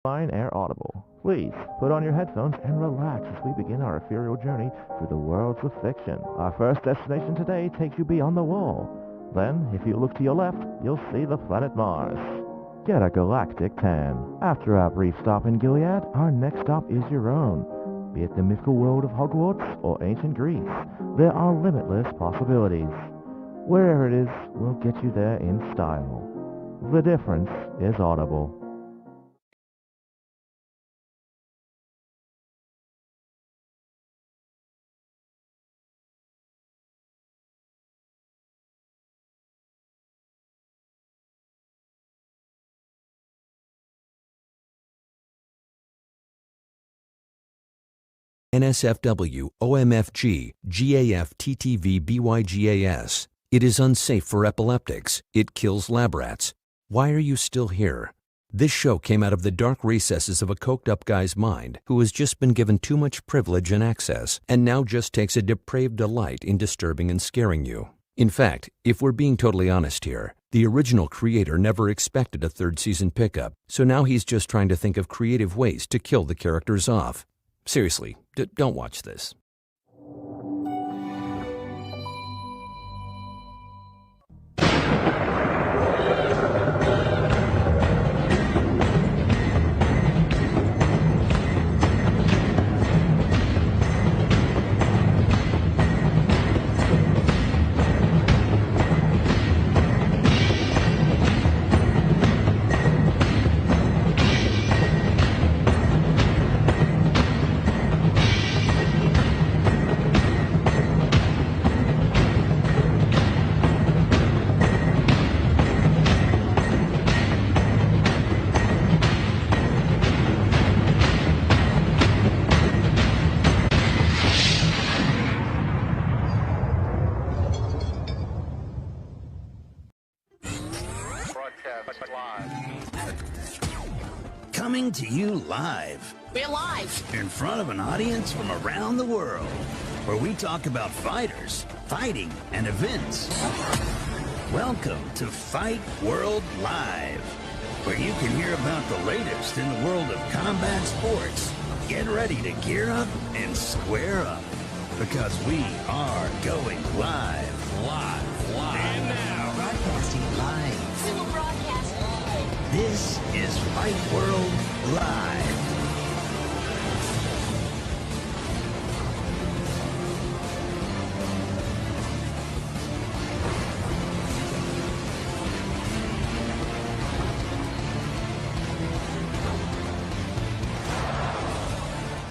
Fine Air Audible. Please put on your headphones and relax as we begin our ethereal journey through the worlds of fiction. Our first destination today takes you beyond the wall. Then, if you look to your left, you'll see the planet Mars. Get a galactic tan. After our brief stop in Gilead, our next stop is your own. Be it the mythical world of Hogwarts or ancient Greece, there are limitless possibilities. Wherever it is, we'll get you there in style. The difference is audible. NSFW, OMFG, GAF, TTV, BYGAS. It is unsafe for epileptics. It kills lab rats. Why are you still here? This show came out of the dark recesses of a coked-up guy's mind who has just been given too much privilege and access, and now just takes a depraved delight in disturbing and scaring you. In fact, if we're being totally honest here, the original creator never expected a third season pickup, so now he's just trying to think of creative ways to kill the characters off. Seriously, don't watch this. Coming to you live. We're live. In front of an audience from around the world, where we talk about fighters, fighting, and events. Welcome to Fight World Live, where you can hear about the latest in the world of combat sports. Get ready to gear up and square up, because we are going live. And now, broadcasting live. We will broadcast live. This is Fight World Live.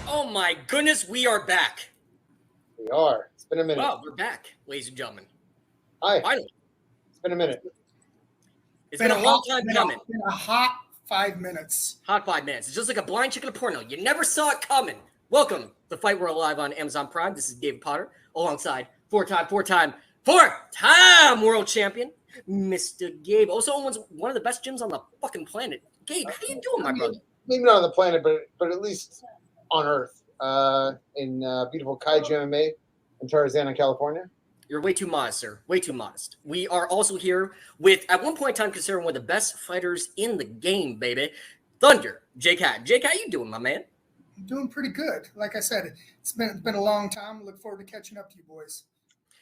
Oh my goodness, we are back. We are. It's been a minute. Wow, we're back, ladies and gentlemen. Hi. Finally. It's been a minute. It's been a long time coming. It's been a hot 5 minutes. Hot 5 minutes. It's just like a blind chicken of porno. You never saw it coming. Welcome to Fight World Live on Amazon Prime. This is David Potter alongside four-time world champion, Mr. Gabe. Also owns one of the best gyms on the fucking planet. Gabe, how you doing, my brother? Maybe not on the planet, but at least on Earth. In beautiful Kaiju MMA in Tarzana, California. You're way too modest, sir. Way too modest. We are also here with, at one point in time, considered one of the best fighters in the game, baby. Thunder, Jake Hattan. Jake, how you doing, my man? I'm doing pretty good. Like I said, it's been a long time. Look forward to catching up to you boys.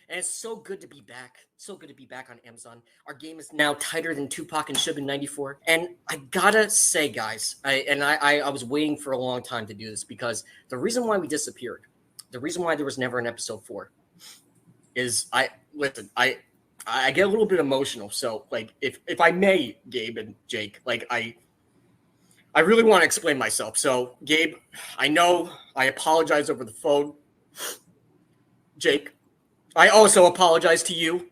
And it's so good to be back. So good to be back on Amazon. Our game is now tighter than Tupac and Suge in 94. And I gotta say, guys, I was waiting for a long time to do this because the reason why we disappeared, the reason why there was never an episode 4 is I get a little bit emotional. So like if I may, Gabe and Jake, like I really want to explain myself. So Gabe, I know I apologize over the phone. Jake, I also apologize to you,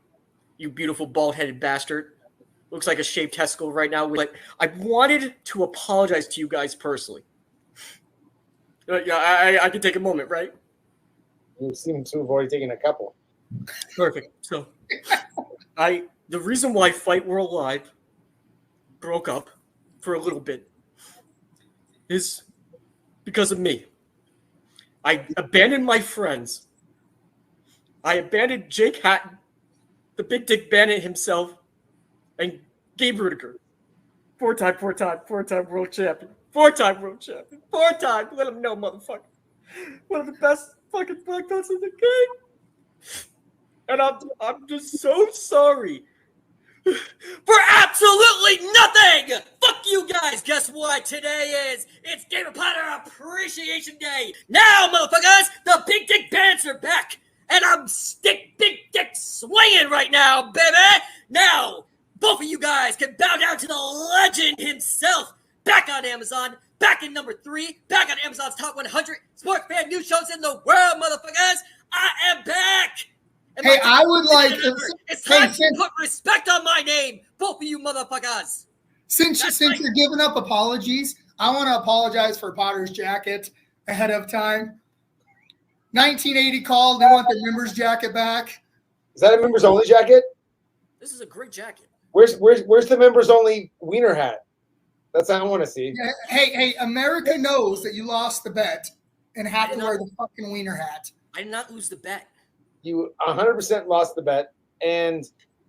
you beautiful bald-headed bastard. Looks like a shaved testicle right now. Like I wanted to apologize to you guys personally. Yeah, I can take a moment, right? You seem to have already taken a couple. Perfect. So, the reason why Fight World Live broke up for a little bit is because of me. I abandoned my friends. I abandoned Jake Hattan, the big dick bandit himself, and Gabe Ruediger. Four-time world champion. Four-time world champion. Four-time. Let him know, motherfucker. One of the best fucking black belts in the game. And I'm just so sorry for absolutely nothing. Fuck you guys. Guess what today is? It's Gamer Potter Appreciation Day. Now, motherfuckers, the big dick bands are back. And I'm big dick swinging right now, baby. Now, both of you guys can bow down to the legend himself. Back on Amazon, back in number 3, back on Amazon's top 100 sports fan news shows in the world, motherfuckers. I am back. And Hey, I would like. It's time to put respect on my name, both of you motherfuckers. Since you're giving up apologies, I want to apologize for Potter's jacket ahead of time. 1980 called. They want their members jacket back. Is that a members only jacket? This is a great jacket. Where's the members only wiener hat? That's what I want to see. Yeah, hey, America knows that you lost the bet and have to wear the fucking wiener hat. I did not lose the bet. You 100% lost the bet, and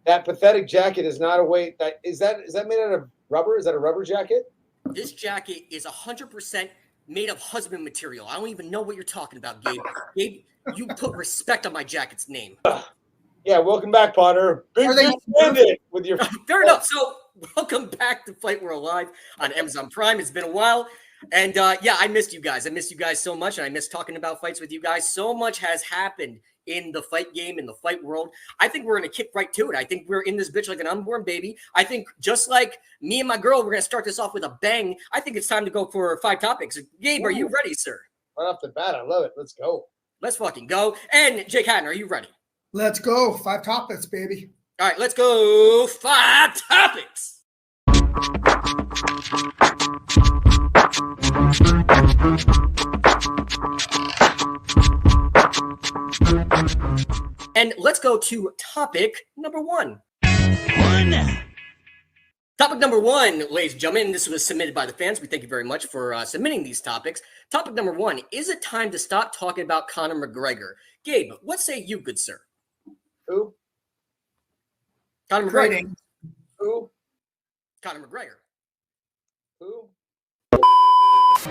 that pathetic jacket is not a weight. Is that made out of rubber? Is that a rubber jacket? This jacket is 100% made of husband material. I don't even know what you're talking about, Gabe. Gabe, you put respect on my jacket's name. Yeah, welcome back, Potter. Big bandit with your. Fair enough. So, welcome back to Fight World Live on Amazon Prime. It's been a while. And yeah, I missed you guys. I missed you guys so much. And I miss talking about fights with you guys. So much has happened in the fight game, in the fight world. I think we're going to kick right to it. I think we're in this bitch like an unborn baby. I think just like me and my girl, we're going to start this off with a bang. I think it's time to go for 5 topics. Gabe, are you ready, sir? Right off the bat, I love it. Let's go. Let's fucking go. And Jake Hattan, are you ready? Let's go. 5 topics, baby. All right, let's go. 5 topics. And let's go to topic number 1. Topic number 1, ladies and gentlemen, this was submitted by the fans. We thank you very much for submitting these topics. Topic number 1, is it time to stop talking about Conor McGregor? Gabe, what say you, good sir? Who? Conor McGregor. Who? Conor McGregor. Who?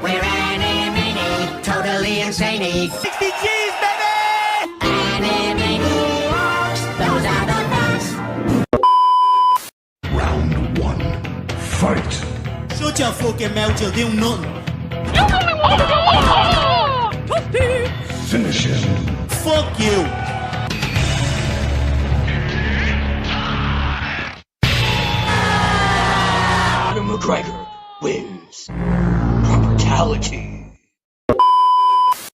We're animated, totally insane. 60 G's, baby! Animated, those are the facts. Round 1, fight. Shut your fucking mouth, you'll do nothing. Finish him. Fuck you. Conor McGregor wins. Brutality.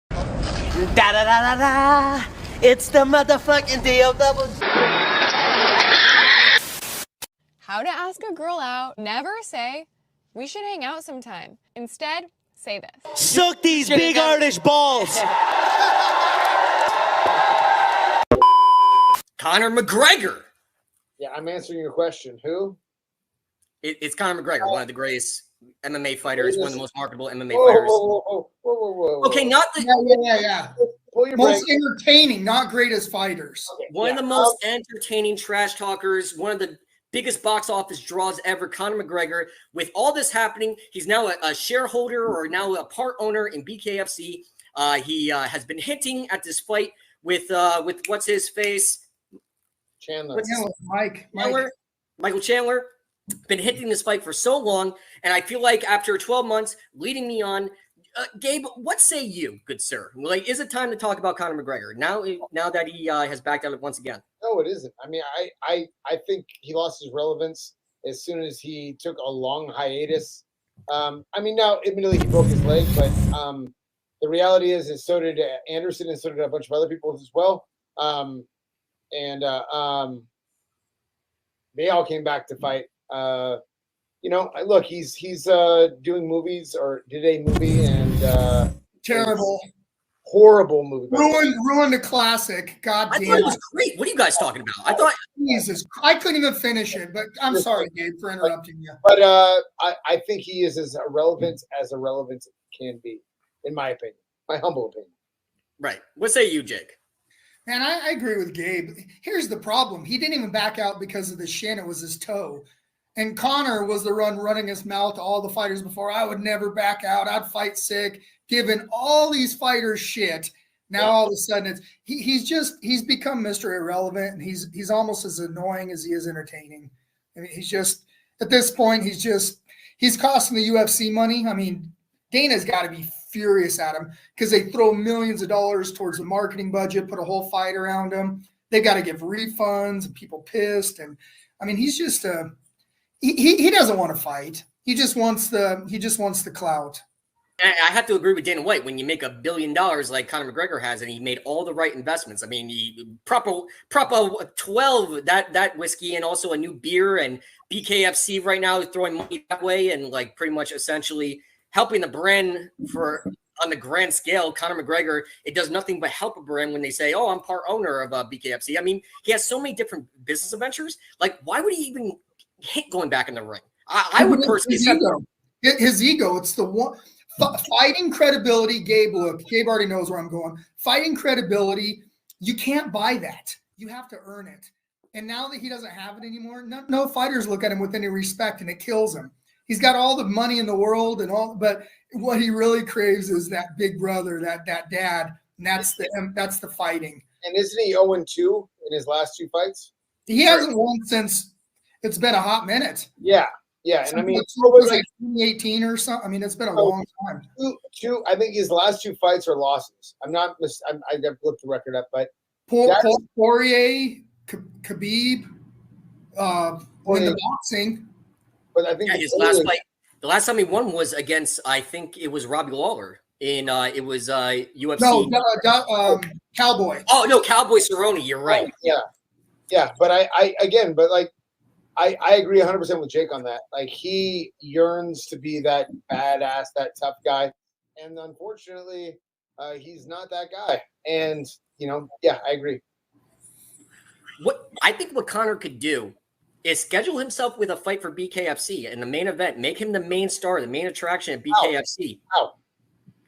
Da da da da da! It's the motherfucking DOW. How to ask a girl out. Never say, we should hang out sometime. Instead, say this. Suck these big artish balls. Conor McGregor. Yeah, I'm answering your question. Who? It's Conor McGregor, one of the greatest MMA fighters, one of the most marketable MMA Whoa, fighters. whoa. Okay, not the Yeah. Pull your Most break. entertaining, not greatest fighters. Okay, one of yeah. the most entertaining trash talkers, one of the biggest box office draws ever, Conor McGregor. With all this happening, he's now a shareholder or now a part owner in BKFC. He has been hinting at this fight with what's his face? Chandler. What's his- Michael Chandler. Been hinting this fight for so long, and I feel like after 12 months leading me on, Gabe, what say you, good sir? Like, is it time to talk about Conor McGregor now that he has backed out once again? No, it isn't. I mean, I think he lost his relevance as soon as he took a long hiatus. I mean, now admittedly he broke his leg, but the reality is so did Anderson and so did a bunch of other people as well. They all came back to fight. Look, he's doing movies or did a movie and Terrible. Horrible movie. Ruined the classic. God I damn thought it it. was great. What are you guys talking about? I thought Jesus, I couldn't even finish it, but I'm sorry, Gabe, for interrupting you. But I think he is as irrelevant can be, in my opinion, my humble opinion. right. What say you, Jake? Man, I agree with Gabe. Here's the problem. He didn't even back out because of the shin. It was his toe. And Conor was the running his mouth to all the fighters before. I would never back out. I'd fight sick, giving all these fighters shit. Now all of a sudden he's become Mr. Irrelevant, and he's almost as annoying as he is entertaining. I mean, he's just at this point he's costing the UFC money. I mean, Dana's got to be furious at him because they throw millions of dollars towards the marketing budget, put a whole fight around him. They got to give refunds, and people pissed. And I mean, he's just he doesn't want to fight. He just wants the clout. I have to agree with Dana White. When you make $1 billion like Conor McGregor has, and he made all the right investments. I mean, he proper 12 that whiskey, and also a new beer, and BKFC right now is throwing money that way, and like pretty much essentially helping the brand for on the grand scale. Conor McGregor, it does nothing but help a brand when they say, "Oh, I'm part owner of BKFC." I mean, he has so many different business ventures. Like, why would he even hit going back in the ring? I would personally his ego. It's the one. Fighting credibility, Gabe already knows where I'm going. Fighting credibility, you can't buy that. You have to earn it. And now that he doesn't have it anymore, no fighters look at him with any respect, and it kills him. He's got all the money in the world and all, but what he really craves is that big brother, that dad, and that's the fighting. And isn't he 0-2 in his last 2 fights? He hasn't won since it's been a hot minute. Yeah. Yeah, and I mean, it was like 2018 or something. I mean, it's been a long time. I think his last 2 fights are losses. I got to look the record up, but Poirier, Khabib, in the boxing. But I think his last fight, the last time he won was against, I think it was Robbie Lawler in it was UFC. No, Cowboy. Oh no, Cowboy Cerrone. You're right. Yeah, but I agree 100% with Jake on that. Like, he yearns to be that badass, that tough guy, and unfortunately, he's not that guy. And I agree. What I think what Conor could do is schedule himself with a fight for BKFC in the main event, make him the main star, the main attraction at BKFC.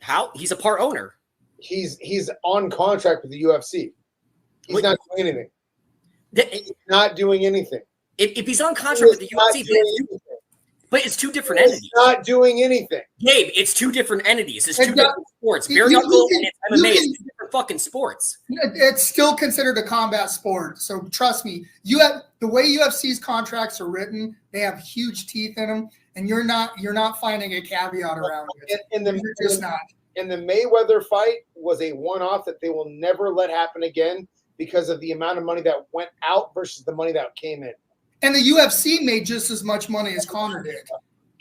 How? He's a part owner. He's on contract with the UFC. He's not doing anything. He's not doing anything. If he's on contract with the UFC, but it's 2 different entities. He's not doing anything. Gabe, it's 2 different entities. It's 2 different sports. Bare knuckle and it's MMA. It's 2 different fucking sports. It's still considered a combat sport. So trust me, the way UFC's contracts are written, they have huge teeth in them, and you're not finding a caveat around it. You're just not. And the Mayweather fight was a one-off that they will never let happen again because of the amount of money that went out versus the money that came in. And the UFC made just as much money as Conor did.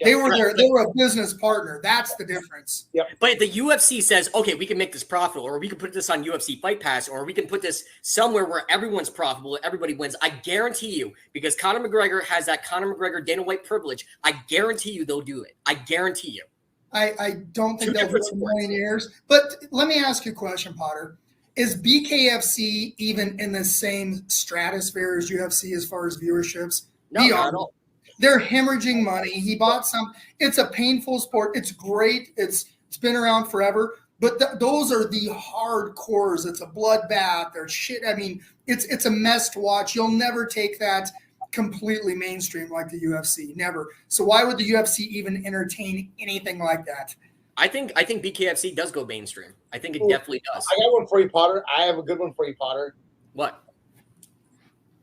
They were a business partner. That's the difference. Yep. But the UFC says, okay, we can make this profitable, or we can put this on UFC Fight Pass, or we can put this somewhere where everyone's profitable, everybody wins. I guarantee you, because Conor McGregor has that Conor McGregor Dana White privilege, I guarantee you they'll do it. I guarantee you. I don't think they'll do it in a million years. But let me ask you a question, Potter. Is BKFC even in the same stratosphere as UFC as far as viewerships? No, not at all. They're hemorrhaging money. He bought some. It's a painful sport. It's great. It's been around forever. But those are the hardcores. It's a bloodbath. There's shit. I mean, it's a mess to watch. You'll never take that completely mainstream like the UFC. Never. So why would the UFC even entertain anything like that? I think BKFC does go mainstream. I think it definitely does. I got one for you, Potter. I have a good one for you, Potter. What?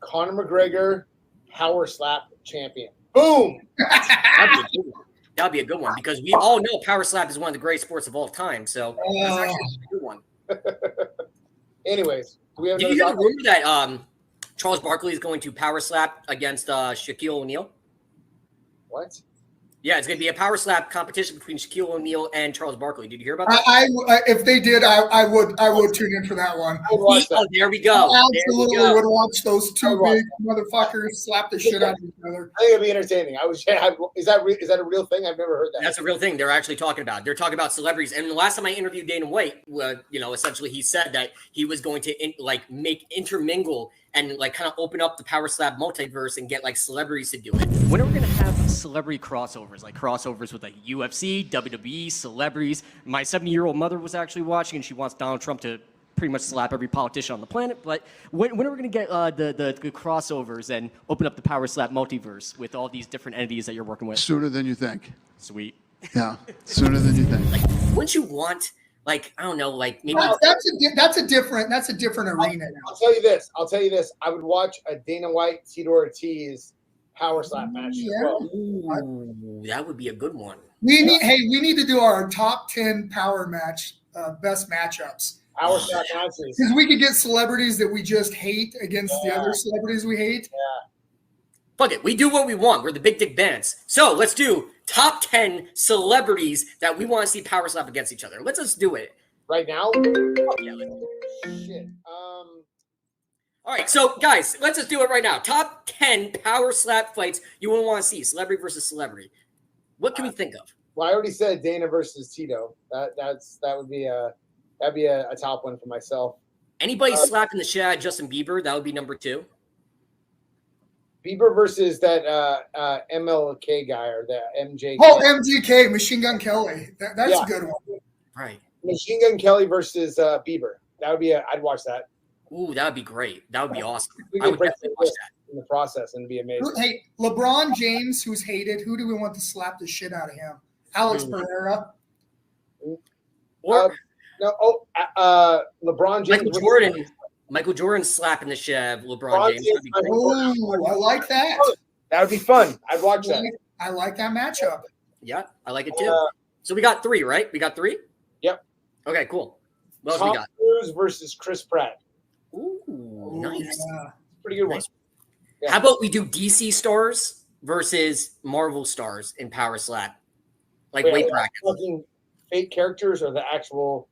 Conor McGregor, power slap champion. Boom! That'd be a good one because we all know power slap is one of the great sports of all time. So that's actually a good one. Anyways, do we have did you hear the rumor that Charles Barkley is going to power slap against Shaquille O'Neal? What? Yeah, it's going to be a power slap competition between Shaquille O'Neal and Charles Barkley. Did you hear about that? If they did, I would tune in for that one. Oh, there we go. I absolutely would watch those two big motherfuckers slap the shit out of each other. I think it'd be entertaining. Is that a real thing? I've never heard that. That's a real thing. They're actually talking about. They're talking about celebrities. And the last time I interviewed Dana White, essentially he said that he was going to make intermingle and like kind of open up the power slap multiverse and get like celebrities to do it. When are we going to have celebrity crossovers, like crossovers with like UFC, WWE, celebrities? My 70-year-old mother was actually watching, and she wants Donald Trump to pretty much slap every politician on the planet. But when are we going to get the crossovers and open up the power slap multiverse with all these different entities that you're working with? Sooner than you think. Sweet. Yeah, sooner than you think. Wouldn't you want, like, I don't know, like maybe that's a different arena. I'll tell you this. I would watch a Dana White, Tito Ortiz power slap match as well. Ooh, that would be a good one. We need to do our top 10 power match best matchups. Power slap matches. Because we could get celebrities that we just hate against the other celebrities we hate. Yeah. Fuck it. We do what we want. We're the Big Dick Bands. So let's do top 10 celebrities that we want to see power slap against each other. Let's just do it. Right now? Oh, yeah, Shit. All right, so guys, let's just do it right now. Top 10 power slap fights you wouldn't want to see, celebrity versus celebrity. What can we think of? Well, I already said Dana versus Tito. That would be a top one for myself. Anybody slapping the shit out of Justin Bieber, that would be number 2. Bieber versus that MLK guy or the MJK. Oh, MGK, Machine Gun Kelly. That's a good one. Right. Machine Gun Kelly versus Bieber. That would be I'd watch that. Ooh, that would be great. That would be awesome. We I could would break definitely watch that. in the process and it'd be amazing. Hey, LeBron James, who's hated, who do we want to slap the shit out of him? Alex Pereira. Or LeBron James. Michael Jordan slapping the shit out of LeBron James. Oh, I like that. That would be fun. I'd watch that. I like that matchup. Yeah, I like it too. So we got 3, right? We got 3? Yep. Okay, cool. What else Tom we got? Cruise versus Chris Pratt. Ooh, nice. Yeah. Pretty good one. Yeah. How about we do DC stars versus Marvel stars in power slap? Like weight brackets. Fucking fake characters or the actual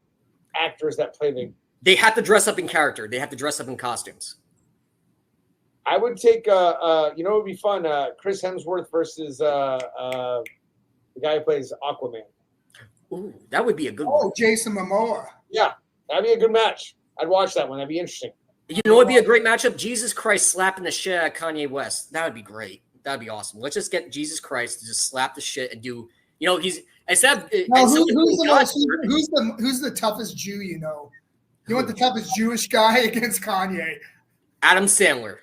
actors that play them? They have to dress up in character. They have to dress up in costumes. I would take it would be fun. Chris Hemsworth versus the guy who plays Aquaman. Ooh, that would be a good one. Oh, Jason Momoa. Yeah, that'd be a good match. I'd watch that one. That'd be interesting. You know what would be a great matchup? Jesus Christ slapping the shit out of Kanye West. That would be great. That would be awesome. Let's just get Jesus Christ to just slap the shit and do, who's the toughest Jew you know? You want the toughest Jewish guy against Kanye? Adam Sandler.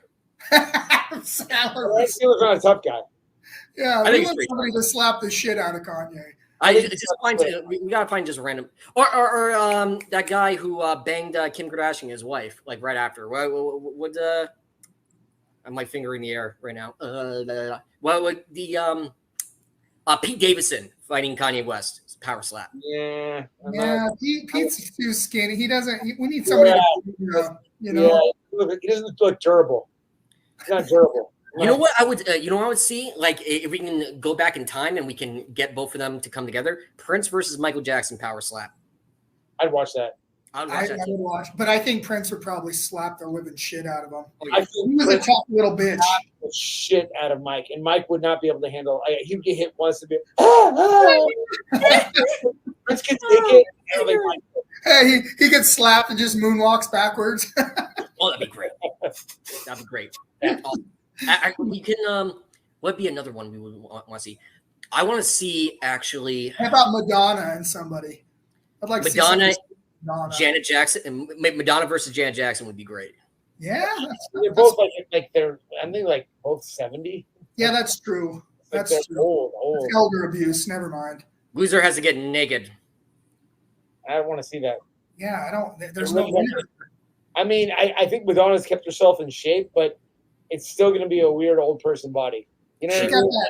Adam Sandler. Sandler's not a tough guy. Yeah, I we think want somebody to slap the shit out of Kanye. We gotta find just random or that guy who banged Kim Kardashian, his wife, like right after. What I'm like finger in the air right now. What would the Pete Davidson fighting Kanye West power slap? Yeah, Pete's too skinny. He doesn't. We need somebody. Yeah, he doesn't look durable. He's not durable. You know what I would, I would see, like if we can go back in time and we can get both of them to come together. Prince versus Michael Jackson power slap. I'd watch that. I would watch, but I think Prince would probably slap the living shit out of him. Oh, yeah. He was a tough little bitch. The shit out of Mike, and Mike would not be able to handle. He would get hit once to be. Prince could take it. Hey, he gets slapped and just moonwalks backwards. Oh, that'd be great. That'd be great. You can what'd be another one we would want to see? I want to see actually. How about Madonna and somebody? I'd like Madonna, to see Madonna. Janet Jackson, and Madonna versus Janet Jackson would be great. Yeah, they're both like they're. I think like both 70. Yeah, that's true. That's true. Old. It's elder abuse. Never mind. Loser has to get naked. I don't want to see that. Yeah, I don't. There's no winner. I mean, I think Madonna's kept herself in shape, but it's still going to be a weird old person body. You know,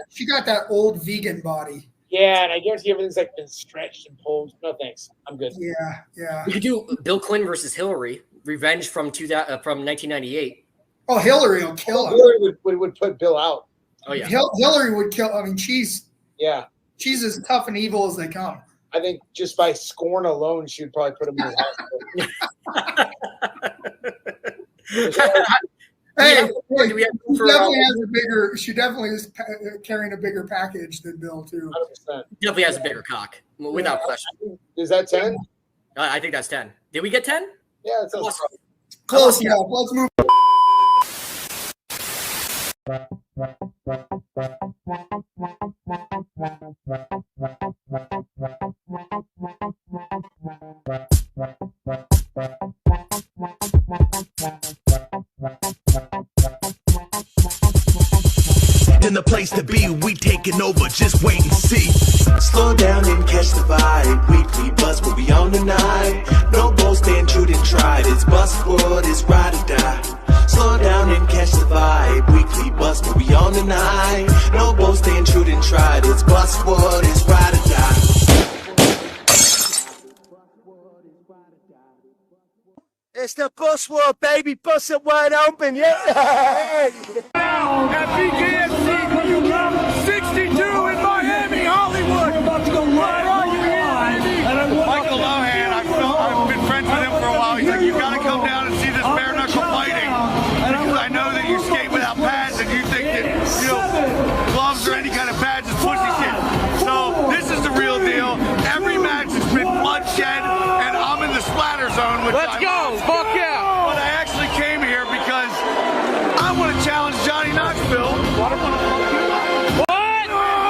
she got that old vegan body. Yeah, and I guarantee everything's like been stretched and pulled. No thanks, I'm good. Yeah. We could do Bill Clinton versus Hillary, revenge from 1998. Oh, Hillary will kill him. Hillary would put Bill out. Oh yeah, Hillary would kill. I mean, she's. Yeah. she's as tough and evil as they come. I think just by scorn alone, she would probably put him in the hospital. Hey, she definitely is carrying a bigger package than Bill too. 100%. Definitely has a bigger cock, without question. Is that 10? I think that's 10. Did we get 10? Yeah, that sounds close enough. Let's move. In the place to be, we taking over, just wait and see. Slow down and catch the vibe. Weekly buzz will be on tonight. No boasting, true and tried. It's Buzzwood, it's ride or die. Slow down and catch the vibe. Weekly buzz will be on tonight. No boasting, true and tried. It's Buzzwood, it's ride or die. It's the bus world, baby. Bust it wide open, yeah. At BKFC 62 in Miami, Hollywood. We're about to go live. Michael Lohan, I've been friends with him for a while. He's like, you got to come down and see this bare knuckle fighting. Because I know that you skate without pads and you think that, gloves or any kind of pads is pussy shit. So this is the real deal. Every match has been bloodshed, and I'm in the splatter zone. Let's go. Fuck yeah. But I actually came here because I want to challenge Johnny Knoxville. What?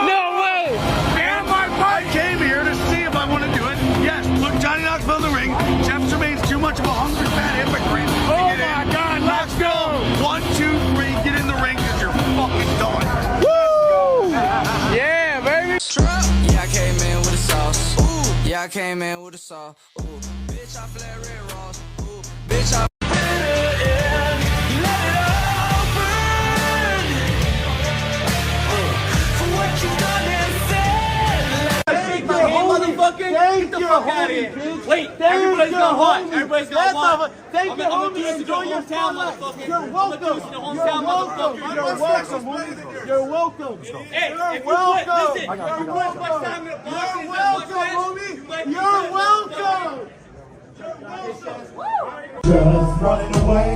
No way. And I came here to see if I want to do it. Yes, put Johnny Knoxville in the ring. Jeff Jermaine's too much of a hungry fat hypocrite. Oh my God, let's go. 1, 2, 3, get in the ring because you're fucking done. Woo! Yeah, baby. Yeah, I came in with a sauce. Ooh. Yeah, I came in with a sauce. Ooh. Bitch, I flare red Ross. Ooh. Bitch, I Get the fuck out of here. Wait, everybody's gonna watch. Everybody's gonna watch. Thank you, homie. Enjoy your fun. You're welcome. You're welcome. You're welcome. Hey, you're welcome. You're welcome, homie. You're welcome. Just running away,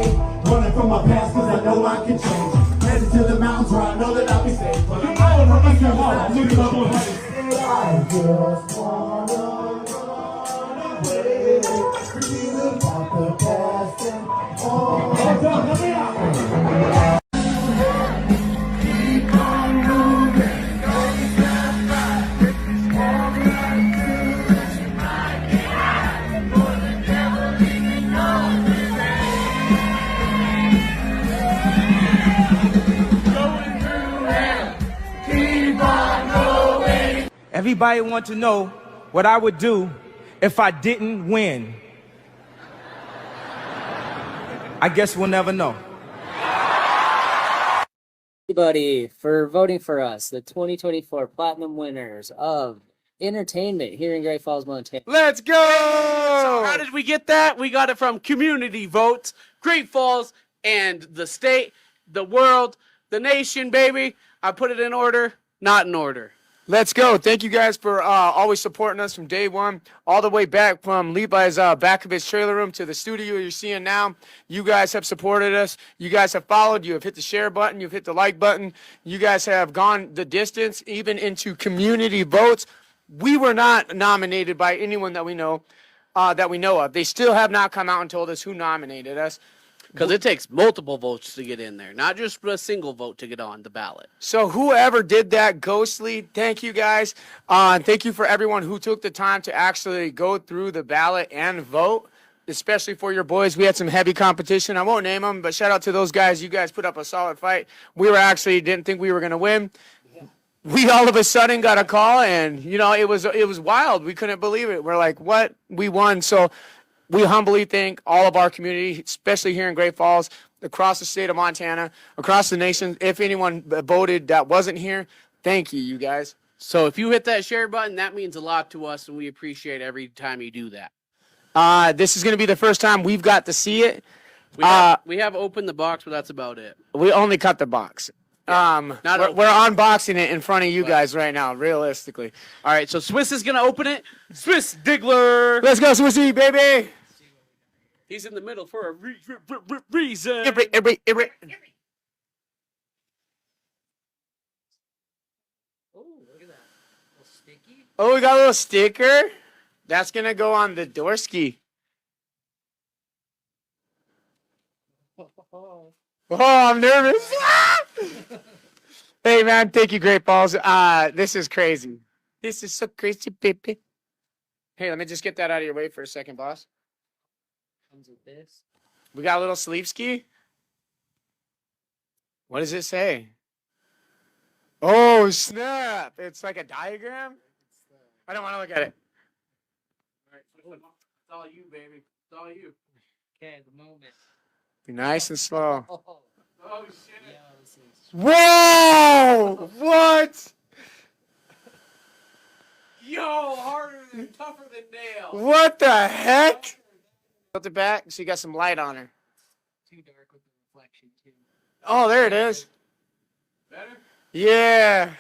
running from my past cause I know I can change. Headed to the mountains where I know that I'll be safe. But I'm all running your heart, I'm looking up on I just wanna run away. Forget about the past and all. Let me out. Keep on moving, don't stop back. All I do is I get for the devil even knows his name. Going through hell, keep on going. Everybody want to know what I would do if I didn't win. I guess we'll never know. Everybody for voting for us, the 2024 Platinum winners of entertainment here in Great Falls, Montana. Let's go! So how did we get that? We got it from community votes, Great Falls, and the state, the world, the nation, baby. I put it in order, not in order. Let's go. Thank you guys for always supporting us from day one, all the way back from Levi's back of his trailer room to the studio you're seeing now. You guys have supported us. You guys have followed. You have hit the share button. You've hit the like button. You guys have gone the distance, even into community votes. We were not nominated by anyone that we know of. They still have not come out and told us who nominated us. Because it takes multiple votes to get in there, not just a single vote to get on the ballot. So whoever did that, Ghostly, thank you guys. Thank you for everyone who took the time to actually go through the ballot and vote, especially for your boys. We had some heavy competition. I won't name them, but shout out to those guys. You guys put up a solid fight. We didn't think we were going to win. We all of a sudden got a call, and, it was wild. We couldn't believe it. We're like, what? We won. So we humbly thank all of our community, especially here in Great Falls, across the state of Montana, across the nation. If anyone voted that wasn't here, thank you, you guys. So if you hit that share button, that means a lot to us, and we appreciate every time you do that. This is going to be the first time we've got to see it. We have opened the box, but that's about it. We only cut the box. Not we're unboxing it in front of you guys right now, realistically. All right, so Swiss is gonna open it. Swiss Diggler. Let's go, Swissy, baby. He's in the middle for a reason. Oh, we got a little sticker. That's gonna go on the Dorsky. Oh, I'm nervous. Hey, man, thank you, Great Balls. This is crazy. This is so crazy, baby. Hey, let me just get that out of your way for a second, boss. Comes with this. We got a little sleeve ski. What does it say? Oh, snap. It's like a diagram. I don't want to look at it. All right, it's all you, baby. It's all you. Okay, the moment. Be nice and slow. Oh, shit. Whoa! What? Yo, harder than tougher than nails. What the heck? Tilt it back so you got some light on her. Too dark with the reflection, too. Oh, there it is. Better? Yeah.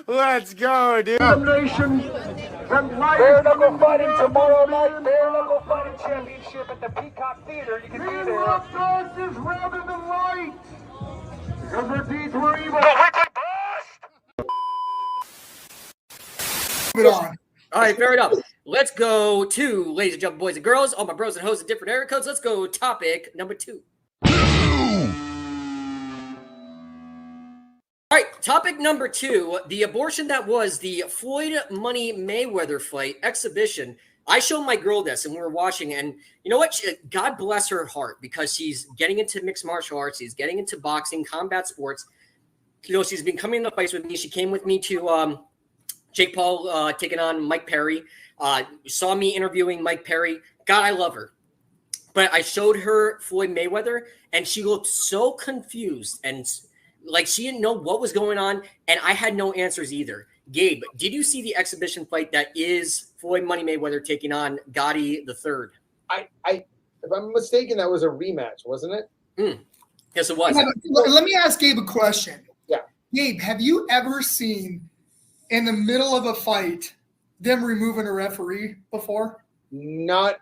Let's go, dude. Nation and bare knuckle fighting tomorrow night. Bare knuckle fighting championship at the Peacock Theater. You can be there. What does is rather than light. Because their deeds were evil. All right, fair enough. Let's go to, ladies and gentlemen, boys and girls, all my bros and hoes in different area codes. Let's go topic number 2. All right, topic number 2, the abortion that was the Floyd Money Mayweather fight exhibition. I showed my girl this and we were watching, and you know what? God bless her heart, because she's getting into mixed martial arts. She's getting into boxing, combat sports. You know, she's been coming to fights with me. She came with me to Jake Paul taking on Mike Perry. Saw me interviewing Mike Perry. God, I love her. But I showed her Floyd Mayweather, and she looked so confused and like she didn't know what was going on, and I had no answers either. Gabe, did you see the exhibition fight that is Floyd Money Mayweather taking on Gotti III? If I'm mistaken, that was a rematch, wasn't it? Yes, it was. Let me ask Gabe a question. Yeah. Gabe, have you ever seen in the middle of a fight them removing a referee before? Not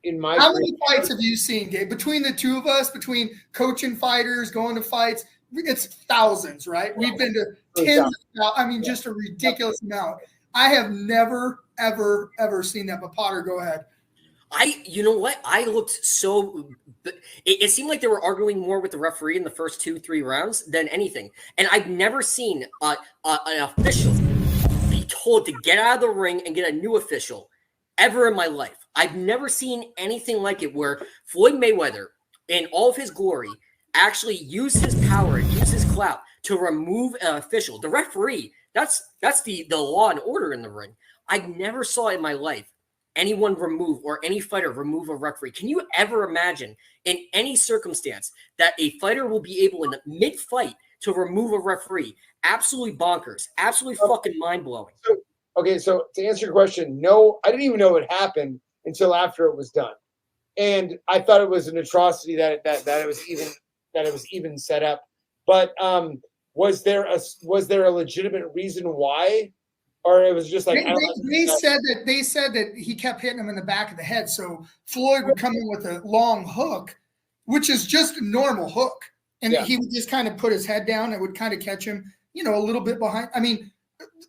in my. How many fights have you seen, Gabe? Between the two of us, between coaching fighters, going to fights, it's thousands, right? We've been to tens. I mean, just a ridiculous amount. I have never, ever seen that. But Potter, go ahead. You know what? I looked so. It seemed like they were arguing more with the referee in the first 2-3 rounds than anything. And I've never seen an official be told to get out of the ring and get a new official ever in my life. I've never seen anything like it where Floyd Mayweather, in all of his glory, actually used his power and used his clout to remove an official. The referee, that's the law and order in the ring. I never saw in my life anyone remove, or any fighter remove, a referee. Can you ever imagine in any circumstance that a fighter will be able in the mid-fight to remove a referee? Absolutely bonkers. Absolutely fucking mind-blowing. So to answer your question, no, I didn't even know it happened until after it was done. And I thought it was an atrocity that it was even set up. But was there a legitimate reason why? Or it was just like they said that he kept hitting him in the back of the head. So Floyd would come in with a long hook, which is just a normal hook, and he would just kind of put his head down. It would kind of catch him, a little bit behind. I mean,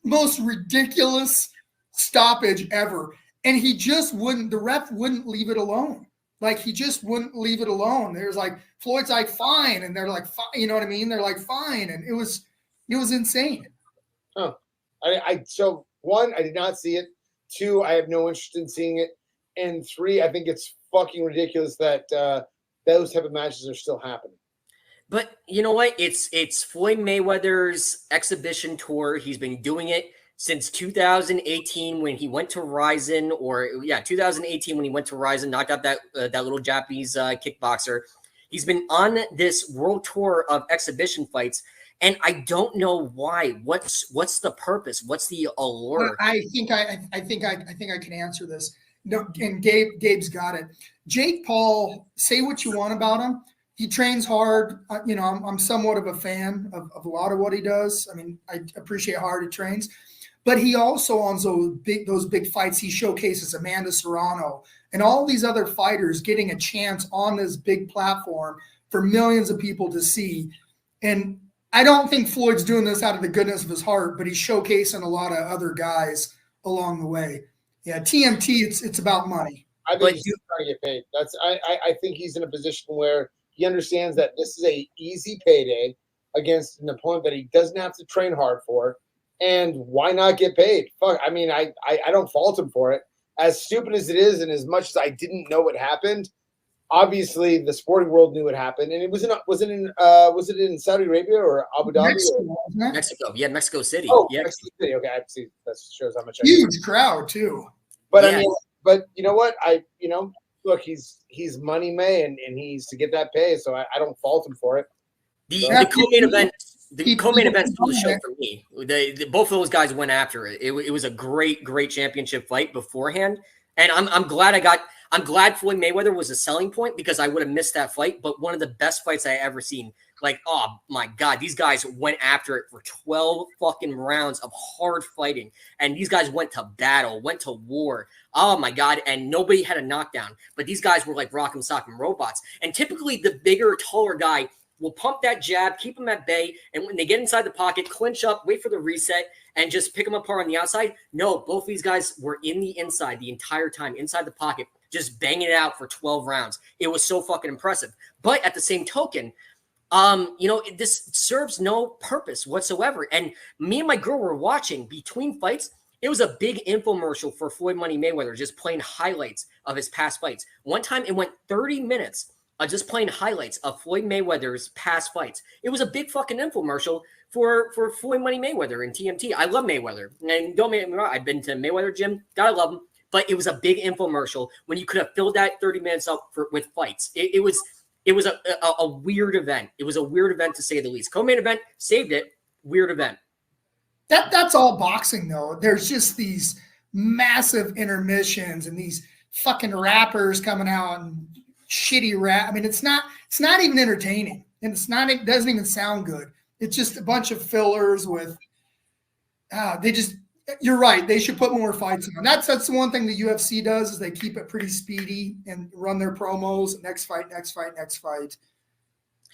most ridiculous stoppage ever, and he just wouldn't. The ref wouldn't leave it alone. Like, he just wouldn't leave it alone. There's like, Floyd's like, fine, and they're like, fine, you know what I mean? They're like, fine, and it was insane. Oh. So 1, I did not see it. 2, I have no interest in seeing it. And 3, I think it's fucking ridiculous that those type of matches are still happening. But you know what? It's Floyd Mayweather's exhibition tour. He's been doing it since 2018 when he went to Ryzen, 2018 when he went to Ryzen, knocked out that little Japanese kickboxer. He's been on this world tour of exhibition fights. And I don't know why. What's the purpose? What's the allure? I think I can answer this. No, and Gabe's got it. Jake Paul, say what you want about him. He trains hard. You know, I'm somewhat of a fan of a lot of what he does. I mean, I appreciate how hard he trains, but he also on those big fights, he showcases Amanda Serrano and all these other fighters getting a chance on this big platform for millions of people to see. And I don't think Floyd's doing this out of the goodness of his heart, but he's showcasing a lot of other guys along the way. Yeah, TMT, it's about money. I think he's trying to get paid. I think he's in a position where he understands that this is a easy payday against an opponent that he doesn't have to train hard for, and why not get paid? Fuck, I mean, I don't fault him for it. As stupid as it is, and as much as I didn't know what happened, obviously the sporting world knew what happened, and was it in Saudi Arabia or Abu Dhabi? Mexico, yeah, Mexico City. Oh, yeah. Mexico City. Okay, I see. That shows how much. Huge crowd too. But I mean, but you know what? Look, he's money May, and he's to get that pay, so I don't fault him for it. The co-main event. The co-main event stole the show for me. Both of those guys went after it. It was a great championship fight beforehand, and I'm glad Floyd Mayweather was a selling point because I would have missed that fight. But one of the best fights I ever seen. Like, oh my God, these guys went after it for 12 fucking rounds of hard fighting, and these guys went to battle, went to war. Oh my God, and nobody had a knockdown. But these guys were like rock'em sock'em robots. And typically, the bigger, taller guy will pump that jab, keep them at bay, and when they get inside the pocket, clinch up, wait for the reset, and just pick them apart on the outside. No, both these guys were in the inside the entire time, inside the pocket, just banging it out for 12 rounds. It was so fucking impressive. But at the same token, this serves no purpose whatsoever. And me and my girl were watching between fights. It was a big infomercial for Floyd Money Mayweather, just playing highlights of his past fights. One time it went 30 minutes just playing highlights of Floyd Mayweather's past fights. It was a big fucking infomercial for Floyd Money Mayweather and TMT. I love Mayweather. And don't make me wrong, I've been to Mayweather gym. Gotta love him. But it was a big infomercial when you could have filled that 30 minutes up with fights. It was a weird event. It was a weird event to say the least. Co-main event saved it. Weird event. That's all boxing though. There's just these massive intermissions and these fucking rappers coming out and shitty rap. I mean, it's not even entertaining, and it doesn't even sound good. It's just a bunch of fillers with. You're right. They should put more fights on. That's the one thing the UFC does is they keep it pretty speedy and run their promos. Next fight.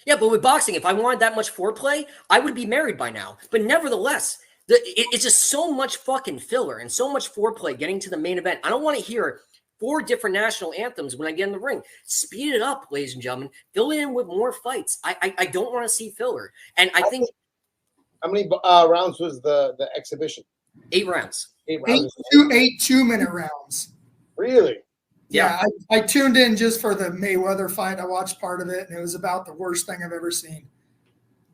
Yeah, but with boxing, if I wanted that much foreplay, I would be married by now. But nevertheless, it's just so much fucking filler and so much foreplay getting to the main event. I don't want to hear 4 different national anthems when I get in the ring. Speed it up, ladies and gentlemen. Fill it in with more fights. I don't want to see filler. And I think. How many rounds was the exhibition? 8 rounds. 8 rounds. 8 2-minute rounds. Really? Yeah. I tuned in just for the Mayweather fight. I watched part of it, and it was about the worst thing I've ever seen.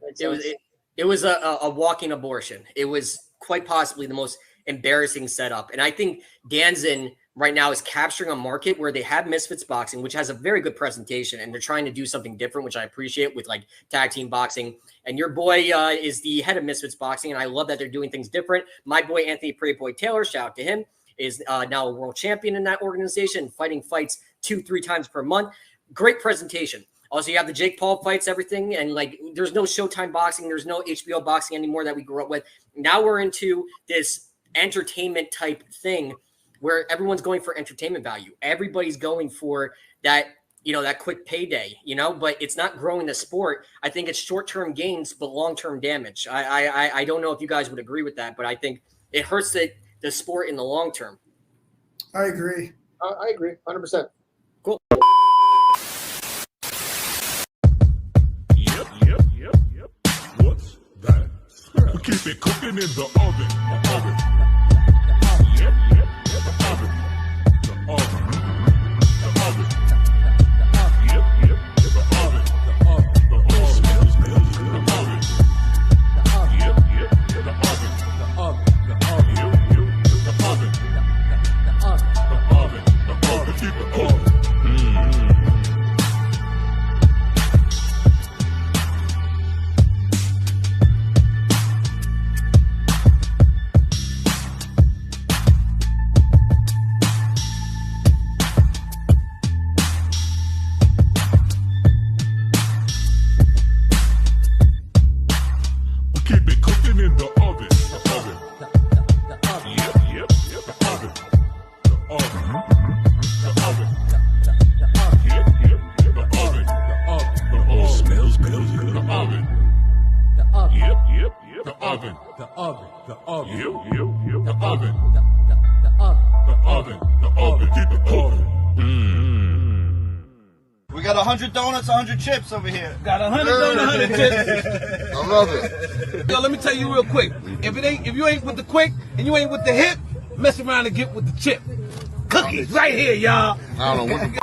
It was a walking abortion. It was quite possibly the most embarrassing setup. And I think Danzin right now is capturing a market where they have Misfits Boxing, which has a very good presentation, and they're trying to do something different, which I appreciate with like tag team boxing. And your boy is the head of Misfits Boxing, and I love that they're doing things different. My boy, Anthony Pretty Boy Taylor, shout out to him, is now a world champion in that organization, fighting fights 2-3 times per month. Great presentation. Also, you have the Jake Paul fights, everything, and like there's no Showtime boxing, there's no HBO boxing anymore that we grew up with. Now we're into this entertainment type thing where everyone's going for entertainment value. Everybody's going for that, that quick payday, but it's not growing the sport. I think it's short-term gains, but long-term damage. I don't know if you guys would agree with that, but I think it hurts the sport in the long term. I agree. I agree 100%. Cool. Yep. What's that? We keep it cooking in the oven. Yep. The oven. The oven. The oven. Yep. The oven. The oven. The oven. Yep. The oven. The oven. The oven. The oven. Keep it cooking. The oven. The oven. The oven. The oven. Keep it oven. We got 100 donuts, 100 chips over here. Got 100 donuts, 100 chips. I love it. Yo, let me tell you real quick. If you ain't with the quick and you ain't with the hip, mess around and get with the chip. Cookies right here, y'all. I don't know what the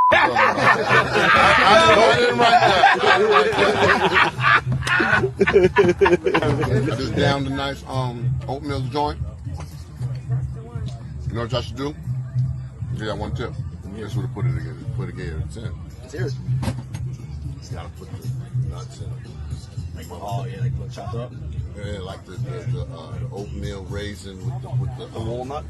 I just downed a nice oatmeal joint. You know what I should do? Give that one tip. This would have put it together. Put it together. It's in. Serious. You gotta put the nuts in. Oh yeah, like chopped up. Yeah, like the oatmeal raisin with the walnut.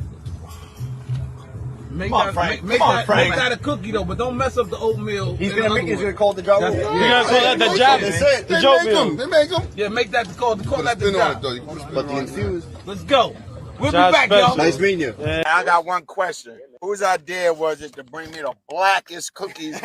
Make Come on, that, Frank. make Come on, that, Frank. Make that a cookie though, but don't mess up the oatmeal. He's gonna call it the job. That's- You yeah. gotta call that the job. That's it. They make them. They make them. Yeah, make that call that the Spin on it job. though. You put a spin But the on it. infused. Let's go. We'll be Josh back, Special. y'all. Nice meeting you. I got one question. Whose idea was it to bring me the blackest cookies?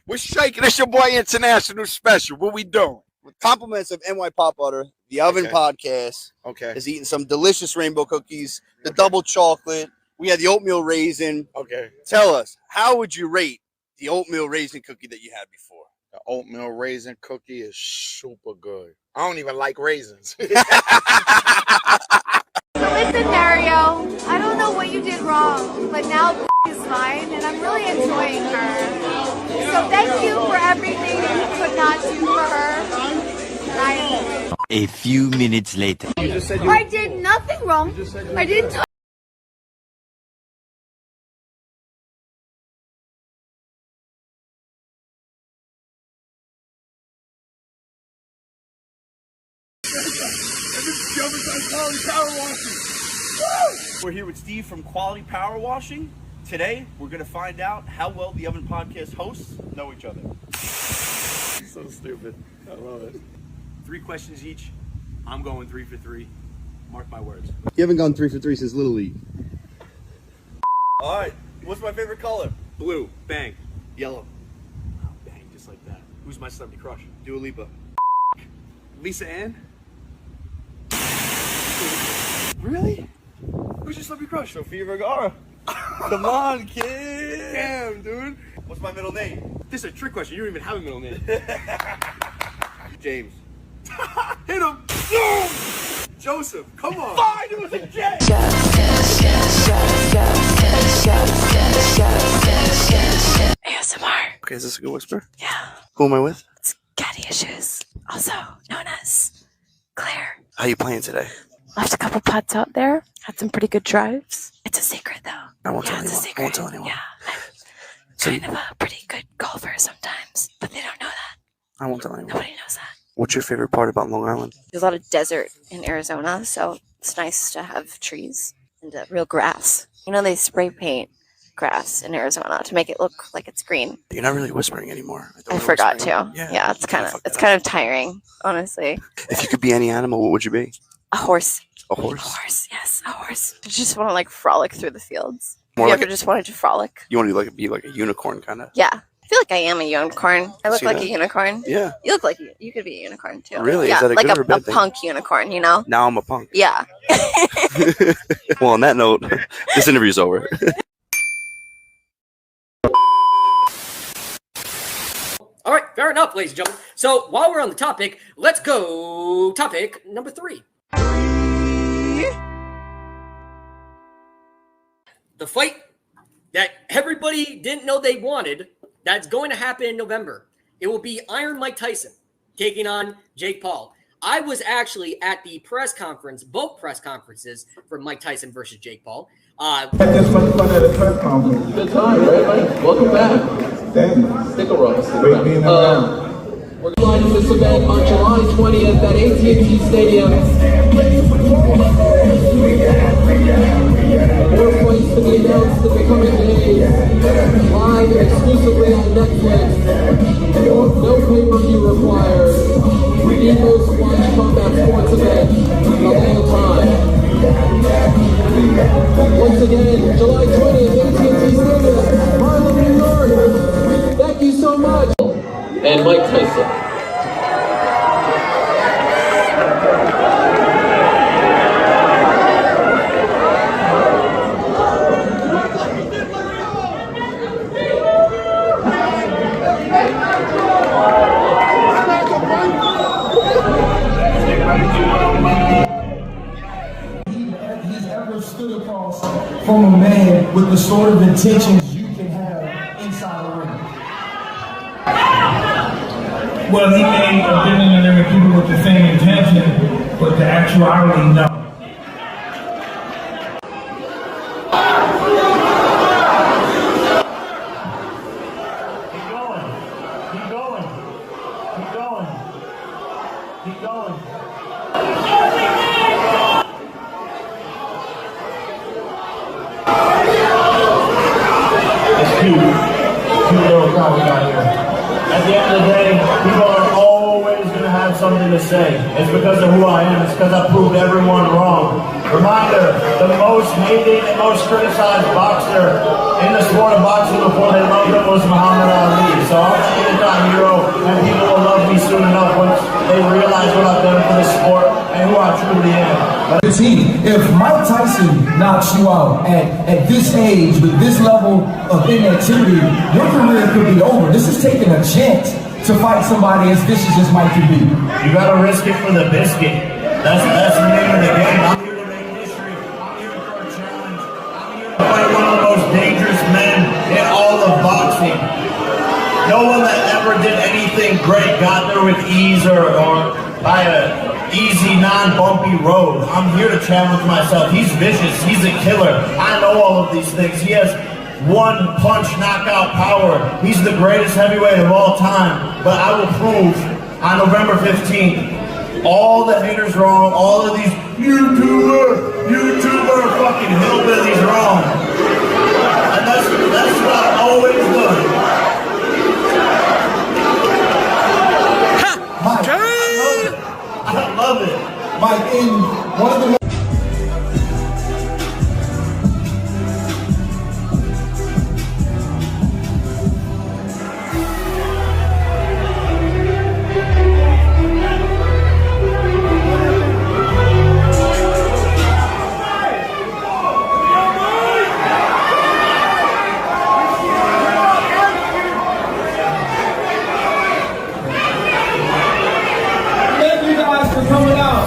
We're shaking. It's your boy International Special. What we doing? With compliments of NY Pop Butter, the Oven Podcast is eating some delicious rainbow cookies, the double chocolate. We had the oatmeal raisin. Okay. Tell us, how would you rate the oatmeal raisin cookie that you had before? The oatmeal raisin cookie is super good. I don't even like raisins. So listen, Mario, I don't know what you did wrong, but now is mine, and I'm really enjoying her. So thank you for everything that you could not do for her. A few minutes later. I did nothing wrong. I didn't. We're here with Steve from Quality Power Washing. Today, we're going to find out how well the Oven Podcast hosts know each other. So stupid. I love it. 3 questions each. I'm going 3 for 3. Mark my words. You haven't gone 3 for 3 since Little League. All right. What's my favorite color? Blue. Bang. Yellow. Oh, bang, just like that. Who's my celebrity crush? Dua Lipa. Lisa Ann? Really? Who's your celebrity crush? Sofia Vergara. Come on, kid. Damn, dude. What's my middle name? This is a trick question. You don't even have a middle name. James. Hit him. Joseph, come on. Fine, it was a J. ASMR. Okay, is this a good whisper? Yeah. Who am I with? It's Caddy Issues, also known as Claire. How you playing today? Left a couple putts out there. Had some pretty good drives. It's a secret though. I won't Yeah, tell it's a anyone. I secret. won't tell anyone. Yeah. So I'm kind of a pretty good golfer sometimes, but they don't know that. I won't tell anyone. Nobody knows that. What's your favorite part about Long Island? There's a lot of desert in Arizona, so it's nice to have trees and real grass. You know, they spray paint grass in Arizona to make it look like it's green. You're not really whispering anymore. I forgot to. whispering. Yeah, it's kind of tiring, honestly. If you could be any animal, what would you be? A horse. A horse? A horse, yes, a horse. I just want to like frolic through the fields. More Have you like ever just wanted to frolic? You want to be like a unicorn, kind of? Yeah. I feel like I am a unicorn. I look See like that? a unicorn. Yeah. You look like you could be a unicorn too. Really? Is Yeah, that a like good or a bad a thing? punk unicorn, you know? Now I'm a punk. Yeah. Well, on that note, this interview's over. All right, fair enough, ladies and gentlemen. So while we're on the topic, let's go topic number 3. The fight that everybody didn't know they wanted, that's going to happen in November. It will be Iron Mike Tyson taking on Jake Paul. I was actually at the press conference, both press conferences for Mike Tyson versus Jake Paul. That's much fun at a press conference. Good time, right? Welcome back. Stick around. We're lining this event on July 20th at AT&T Stadium. More fights to be announced in the coming days. Live exclusively on Netflix. No pay-per-view required. The most watched combat sports event of all time. Once again, July 20th, AT&T Stadium, Harlem, New York. Thank you so much. And Mike Tyson. with the sort of intentions you can have inside a ring? Well, he may have been in there with people with the same intention, but the actuality, no. At the end of the day, people are always going to have something to say. It's because of who I am. It's because I proved everyone wrong. Reminder, the most hated and most criticized boxer in the sport of boxing before they loved him was Muhammad Ali. So I'm an anti-hero, and people will love me soon enough once they realize what I've done for the sport and who I truly am. If Mike Tyson knocks you out at this age, with this level of inactivity, your career could be over. This is taking a chance to fight somebody as vicious as Mike can be. You gotta risk it for the biscuit. That's the name of the game. I'm here to make history. I'm here for a challenge. I'm here to fight one of the most dangerous men in all of boxing. No one that ever did anything great got there with ease or by a easy, non-bumpy road. I'm here to challenge myself. He's vicious. He's a killer. I know all of these things. He has one punch knockout power. He's the greatest heavyweight of all time. But I will prove on November 15th, all the haters wrong, all of these YouTuber fucking hillbillies wrong. And that's what I've always done. I love it. Mike, in one of the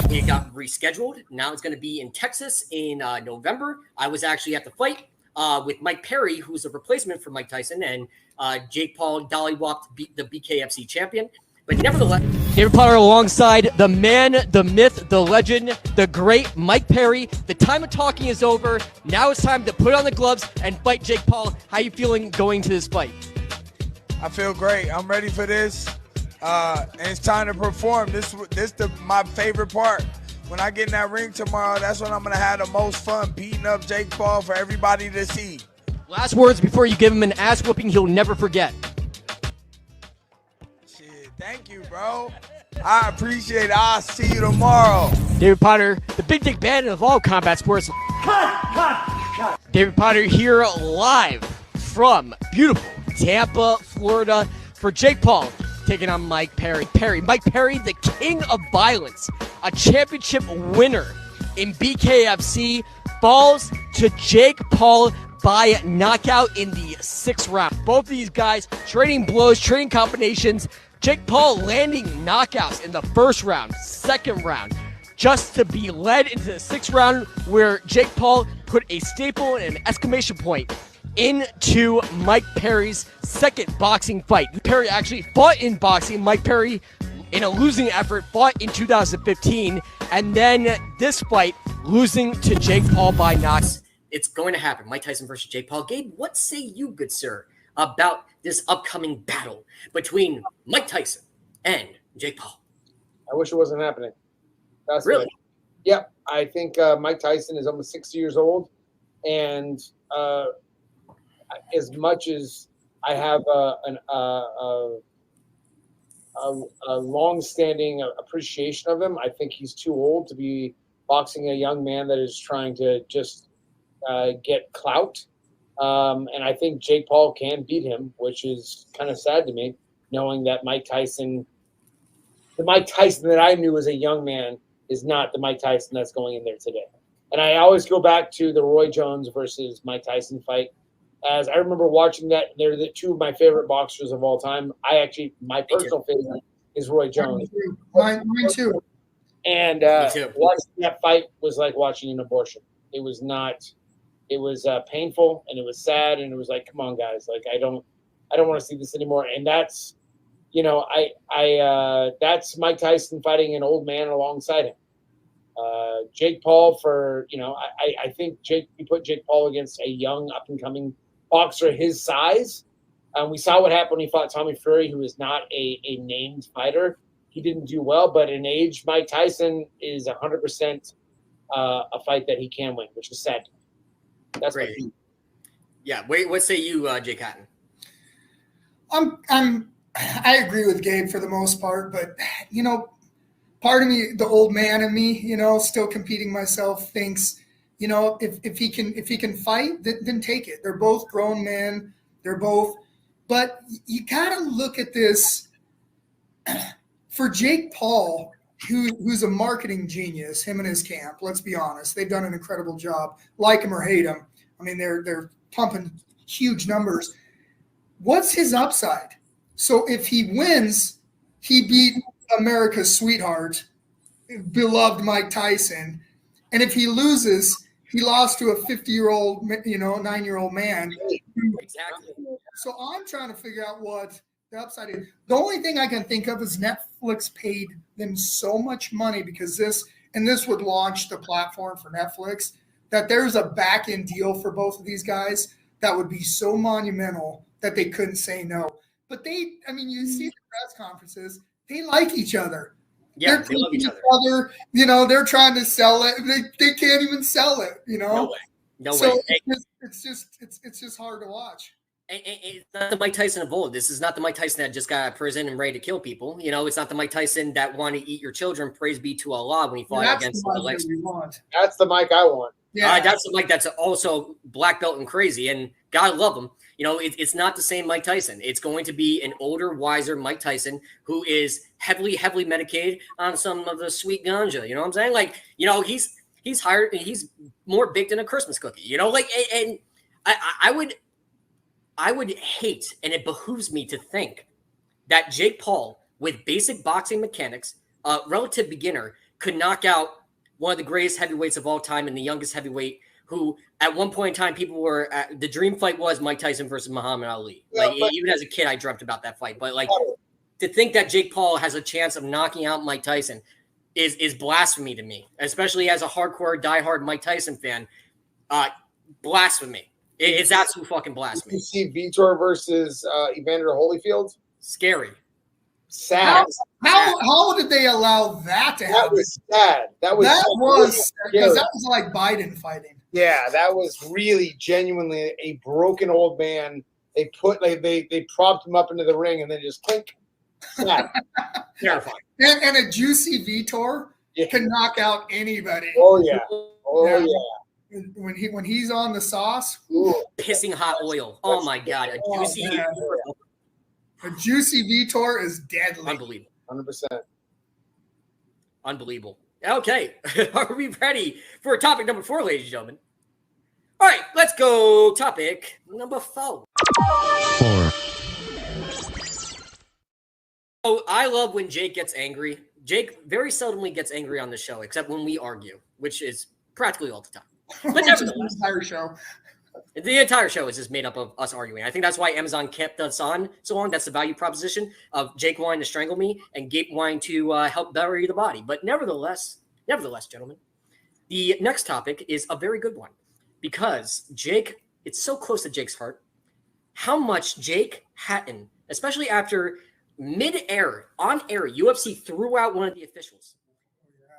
It got rescheduled. Now it's going to be in Texas in November. I was actually at the fight with Mike Perry, who's a replacement for Mike Tyson, and Jake Paul dollywopped the BKFC champion. But nevertheless, David Potter alongside the man, the myth, the legend, the great Mike Perry. The time of talking is over. Now it's time to put on the gloves and fight Jake Paul. How you feeling going to this fight? I feel great. I'm ready for this. And it's time to perform. This my favorite part. When I get in that ring tomorrow, that's when I'm going to have the most fun beating up Jake Paul for everybody to see. Last words before you give him an ass whooping he'll never forget. Shit, thank you, bro. I appreciate it. I'll see you tomorrow. David Potter, the big dick bandit of all combat sports. Cut. David Potter here live from beautiful Tampa, Florida for Jake Paul. Taking on Mike Perry. Mike Perry, the king of violence, a championship winner in BKFC, falls to Jake Paul by knockout in the 6th round. Both of these guys trading blows, trading combinations. Jake Paul landing knockouts in the 1st round, 2nd round, just to be led into the 6th round where Jake Paul put a staple and an exclamation point into Mike Perry's 2nd boxing fight. Perry actually fought in boxing. Mike Perry, in a losing effort, fought in 2015, and then this fight, losing to Jake Paul by knocks. It's going to happen. Mike Tyson versus Jake Paul. Gabe, what say you, good sir, about this upcoming battle between Mike Tyson and Jake Paul? I wish it wasn't happening. That's really? Good. Yep. I think Mike Tyson is almost 60 years old, and as much as I have a long-standing appreciation of him, I think he's too old to be boxing a young man that is trying to just get clout. And I think Jake Paul can beat him, which is kind of sad to me, knowing that the Mike Tyson that I knew as a young man is not the Mike Tyson that's going in there today. And I always go back to the Roy Jones versus Mike Tyson fight. As I remember watching that, they're the two of my favorite boxers of all time. My personal favorite is Roy Jones. Mine too. And watching that fight was like watching an abortion. It was not It was painful and it was sad, and it was like, come on, guys, like I don't want to see this anymore. And that's, you know, that's Mike Tyson fighting an old man alongside him. Jake Paul I think you put Jake Paul against a young up and coming boxer his size. We saw what happened when he fought Tommy Fury, who is not a named fighter. He didn't do well, but in age, Mike Tyson is 100% a fight that he can win, which is sad. That's great. Yeah. Wait, what say you, Jake Hattan? I agree with Gabe for the most part, but you know, part of me, the old man in me, you know, still competing myself, thinks, you know, if he can fight, then take it. They're both grown men. They're both, but you gotta look at this for Jake Paul, who's a marketing genius, him and his camp. Let's be honest, they've done an incredible job. Like him or hate him, I mean, they're pumping huge numbers. What's his upside? So if he wins, he beat America's sweetheart, beloved Mike Tyson. And if he loses, he lost to a 50-year-old, you know, 9-year-old man. Exactly. So I'm trying to figure out what the upside is. The only thing I can think of is Netflix paid them so much money because this would launch the platform for Netflix, that there's a back-end deal for both of these guys that would be so monumental that they couldn't say no. But you see the press conferences, they like each other. Yeah, they love each other. You know, they're trying to sell it. They can't even sell it, you know? No way. It's just hard to watch. It's not the Mike Tyson of old. This is not the Mike Tyson that just got out of prison and ready to kill people. You know, it's not the Mike Tyson that wanted to eat your children. Praise be to Allah when he fought against the Lex. That's the Mike I want. Yeah, that's the Mike that's also black belt and crazy, and God love him. You know, it's not the same Mike Tyson. It's going to be an older, wiser Mike Tyson who is heavily medicated on some of the sweet ganja. You know what I'm saying? Like, you know, he's more baked than a Christmas cookie. You know, like, and I would hate, and it behooves me to think that Jake Paul, with basic boxing mechanics, a relative beginner, could knock out one of the greatest heavyweights of all time and the youngest heavyweight who at one point in time people were the dream fight was Mike Tyson versus Muhammad Ali. Even as a kid, I dreamt about that fight. But like to think that Jake Paul has a chance of knocking out Mike Tyson is blasphemy to me, especially as a hardcore, diehard Mike Tyson fan. Blasphemy. It's absolute fucking blasphemy. You see Vitor versus Evander Holyfield? Scary. Sad. How did they allow that to happen? That was sad. That was because that was like Biden fighting. Yeah, that was really genuinely a broken old man. They propped him up into the ring and then just clink. Terrifying. And a juicy Vitor can knock out anybody. Oh yeah. When he's on the sauce, pissing hot oil. Oh my God, a juicy Vitor is deadly. Unbelievable. 100%. Unbelievable. Okay, are we ready for topic number 4, ladies and gentlemen? All right, let's go. Topic number 4. Oh, I love when Jake gets angry. Jake very seldomly gets angry on the show, except when we argue, which is practically all the time. But nevertheless, the entire show is just made up of us arguing. I think that's why Amazon kept us on so long. That's the value proposition of Jake wanting to strangle me and Gabe wanting to help bury the body. But nevertheless, gentlemen, the next topic is a very good one because Jake, it's so close to Jake's heart. How much Jake Hattan, especially after on air, UFC threw out one of the officials.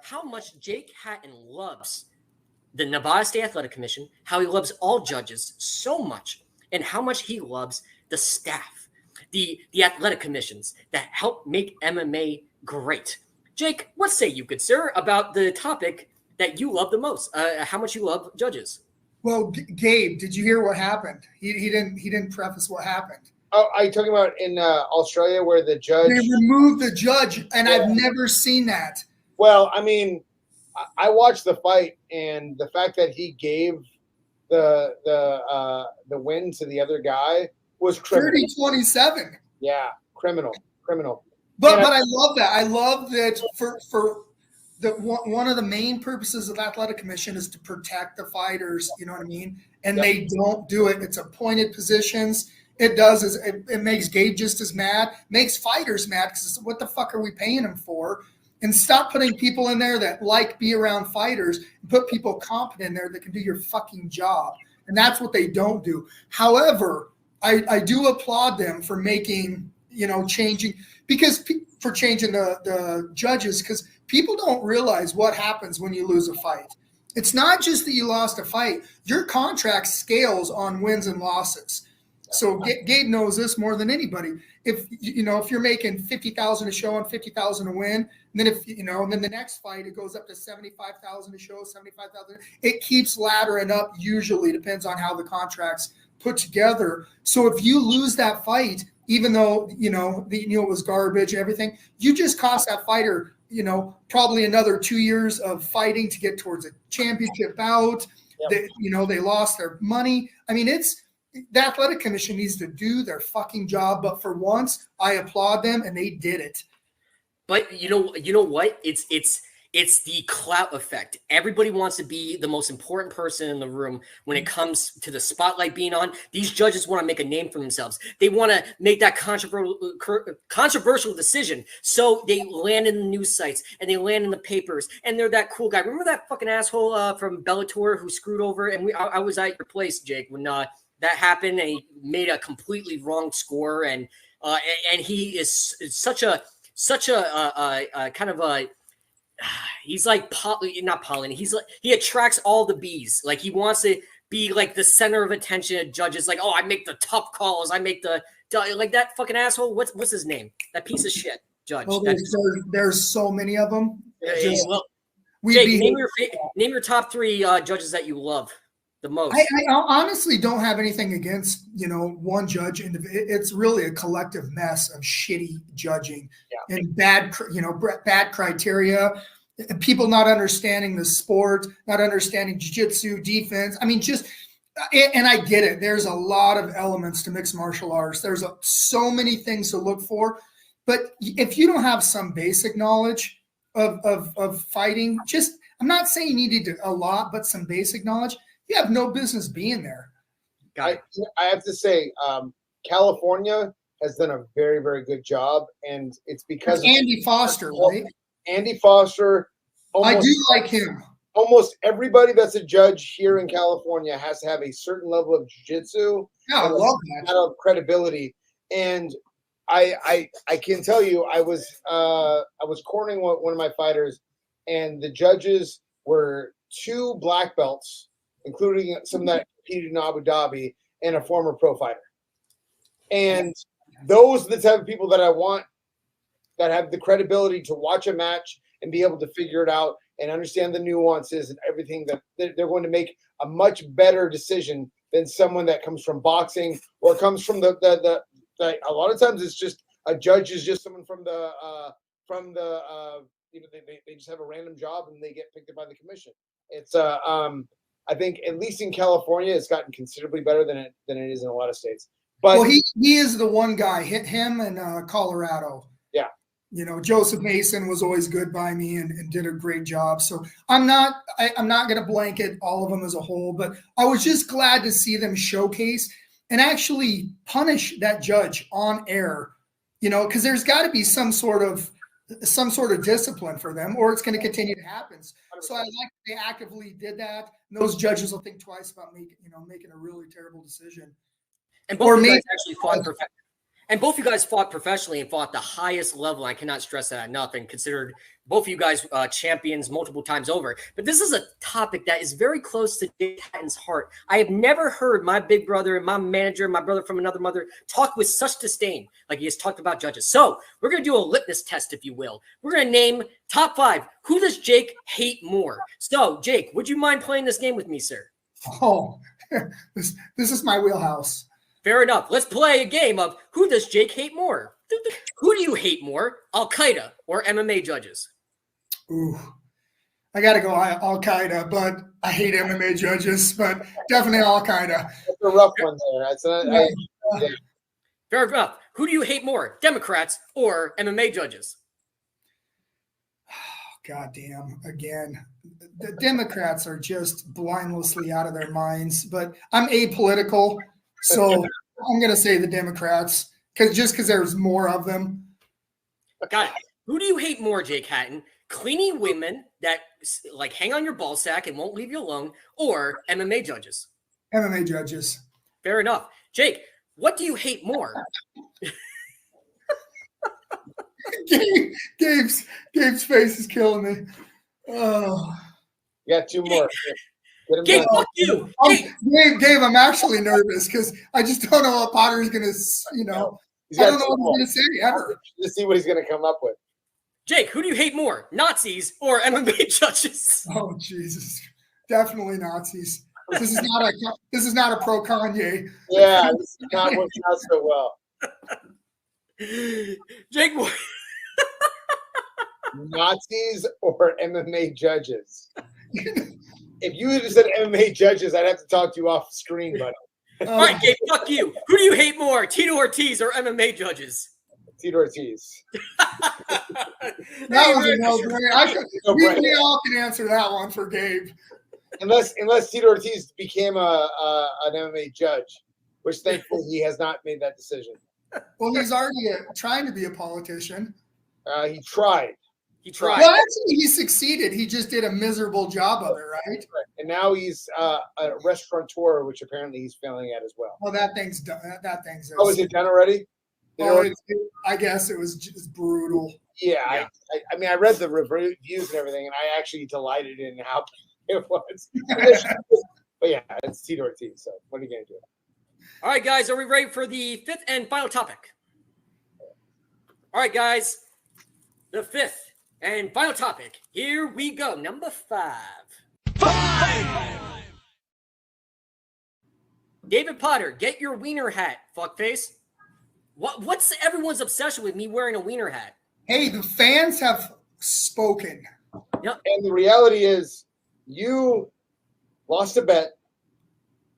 How much Jake Hattan loves the Nevada State Athletic Commission, how he loves all judges so much, and how much he loves the staff, the athletic commissions that help make MMA great. Jake, what say you, good sir, about the topic that you love the most? How much you love judges? Well, Gabe, did you hear what happened? He didn't preface what happened. Oh, are you talking about in Australia where the judge? They removed the judge, and I've never seen that. Well, I mean, I watched the fight, and the fact that he gave the win to the other guy was criminal. 30-27. Yeah, criminal. But I love that. I love that for one of the main purposes of athletic commission is to protect the fighters. You know what I mean? And they don't do it. It's appointed positions. It does is it makes Gabe just as mad, makes fighters mad because what the fuck are we paying them for? And stop putting people in there that be around fighters. And put people competent in there that can do your fucking job. And that's what they don't do. However, I do applaud them for making, changing the judges, because people don't realize what happens when you lose a fight. It's not just that you lost a fight. Your contract scales on wins and losses. So Gabe knows this more than anybody. If you're making 50,000 a show and 50,000 a win, and then and then the next fight it goes up to 75,000 a show, 75,000. It keeps laddering up. Usually depends on how the contract's put together. So if you lose that fight, even though it was garbage and everything, you just cost that fighter probably another 2 years of fighting to get towards a championship bout. Yep. They lost their money. I mean, the athletic commission needs to do their fucking job, but for once I applaud them and they did it. But you know what? It's the clout effect. Everybody wants to be the most important person in the room when it comes to the spotlight being on. These judges want to make a name for themselves. They want to make that controversial decision. So they land in the news sites and they land in the papers and they're that cool guy. Remember that fucking asshole from Bellator who screwed over? And I was at your place, Jake, when that happened and he made a completely wrong score. And he is such a kind of a, he's like not pollen. He attracts all the bees. Like he wants to be like the center of attention of judges. Like, oh, I make the tough calls. I make like that fucking asshole. What's his name? That piece of shit judge. Well, there's so many of them. Jake, name your top 3 judges that you love the most. I honestly don't have anything against one judge, and it's really a collective mess of shitty judging and bad criteria, people not understanding the sport, not understanding jiu-jitsu, defense. I mean, and I get it. There's a lot of elements to mixed martial arts. There's so many things to look for, but if you don't have some basic knowledge of fighting, I'm not saying you needed a lot, but some basic knowledge. You have no business being there. I have to say, California has done a very, very good job, and it's because Andy Foster, right? Andy Foster. I do like him. Almost everybody that's a judge here in California has to have a certain level of jiu-jitsu. Yeah, I love that. Of credibility, and I can tell you, I was cornering one of my fighters, and the judges were 2 black belts, including some that competed in Abu Dhabi, and a former pro fighter. And those are the type of people that I want, that have the credibility to watch a match and be able to figure it out and understand the nuances and everything, that they're going to make a much better decision than someone that comes from boxing or comes from the a lot of times it's just a judge is just someone from the they just have a random job and they get picked up by the commission. It's I think at least in California, it's gotten considerably better than it is in a lot of states. But he is the one guy. Hit him in Colorado. Yeah. Joseph Mason was always good by me and did a great job. So I'm not going to blanket all of them as a whole, but I was just glad to see them showcase and actually punish that judge on air. Because there's got to be some sort of discipline for them, or it's going to continue to happen. So I like they actively did that. And those judges will think twice about making a really terrible decision. And both of you guys actually fought and both of you guys fought professionally and fought the highest level. I cannot stress that enough, and considered both of you guys champions multiple times over. But this is a topic that is very close to Jake Hattan's heart. I have never heard my big brother, my manager, my brother from another mother talk with such disdain like he has talked about judges. So we're going to do a litmus test, if you will. We're going to name top 5. Who does Jake hate more? So, Jake, would you mind playing this game with me, sir? Oh, this is my wheelhouse. Fair enough. Let's play a game of who does Jake hate more? Who do you hate more, Al-Qaeda or MMA judges? Ooh, I got to go Al-Qaeda, but I hate MMA judges, but definitely Al-Qaeda. That's a rough one there. Fair enough. Who do you hate more, Democrats or MMA judges? Oh, goddamn, again, the Democrats are just blindlessly out of their minds. But I'm apolitical, so I'm gonna say the Democrats because there's more of them. Got it. Who do you hate more, Jake Hattan? Cleaning women that like hang on your ball sack and won't leave you alone, or MMA judges? MMA judges. Fair enough. Jake, what do you hate more? Gabe's face is killing me. Oh. You got two more. Gabe, fuck you. Gabe, I'm actually nervous because I just don't know what Potter's going to, I don't know what he's going to say ever. Let's see what he's going to come up with. Jake, who do you hate more, Nazis or MMA judges? Oh, Jesus. Definitely Nazis. This is not a pro Kanye. Yeah, this is not working out so well. Jake, Nazis or MMA judges? If you had said MMA judges, I'd have to talk to you off screen, buddy. All right, Gabe, fuck you. Who do you hate more, Tito Ortiz or MMA judges? Tito Ortiz. That was a no-brainer. We all can answer that one for Gabe. Unless Tito Ortiz became an MMA judge, which thankfully he has not made that decision. Well, he's already trying to be a politician. He tried. Well, actually, he succeeded. He just did a miserable job of it, right? And now he's a restaurateur, which apparently he's failing at as well. Well, that thing's done. Oh, is it done already? I guess it was just brutal. Yeah. I mean, I read the reviews and everything, and I actually delighted in how it was. But yeah, it's Tito Ortiz. So what are you gonna do? All right, guys, are we ready for the fifth and final topic? All right, guys, the fifth and final topic. Here we go. Number 5. David Potter, get your wiener hat, fuckface. What's everyone's obsession with me wearing a wiener hat? Hey, the fans have spoken. Yep. And the reality is, you lost a bet